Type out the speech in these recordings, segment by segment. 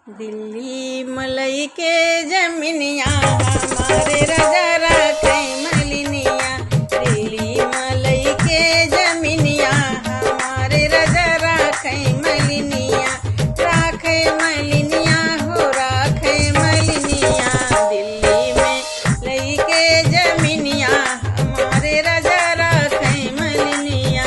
दिल्ली मलई के जमीनिया हमारे राजा रखे मलिनिया। दिल्ली मलई के जमीनिया हमारे राजा रखे मलिनिया। राखे मलिनिया हो राखे मलिनिया। दिल्ली में लई के जमीनिया हमारे राजा रखे मलिनिया।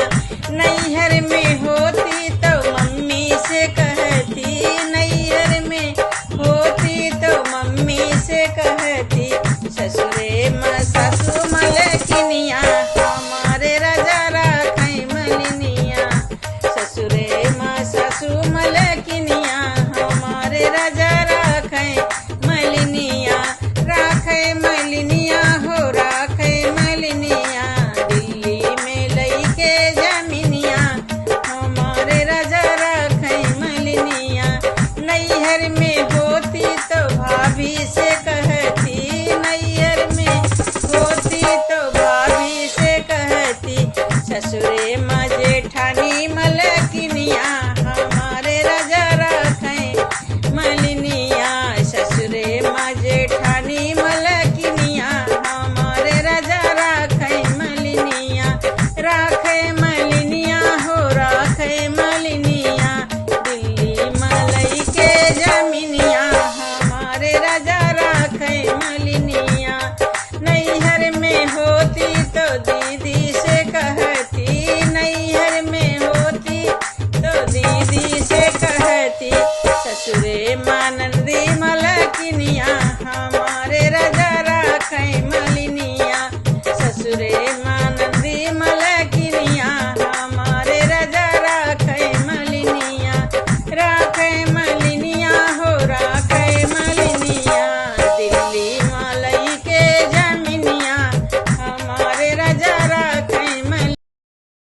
नैहर में होती तो मम्मी से कहती, नैहर में होती तो मम्मी से कहती, ससुरे में सासू मलकिनिया हमारे राजा रखे मलिनिया। ससुरे में सासू मलकिनिया हमारे राजा रखे मलिनिया। राखे मलिनिया हो राखे मलिनिया। दिल्ली में लई के जमीनिया हमारे राजा रखे मलिनिया। नैहर में होती तो भाभी से कहती, नैहर में होती तो भाभी से कहती, ससुरे माँ जेठानी मलकिनिया हमारे राजा रखे मलिनिया। ससुरे माँ जेठानी मलकिनिया हमारे राजा रखे मलिनिया। राखे मलिनिया हो राखे मलिनिया। दिल्ली मलई के जमीनिया हमारे राजा रखे मलिनिया। नैहर में होती तो दीदी से कहती, नैहर में होती तो दीदी से कहती, ससुरे माँ नंदी मलकिनिया हम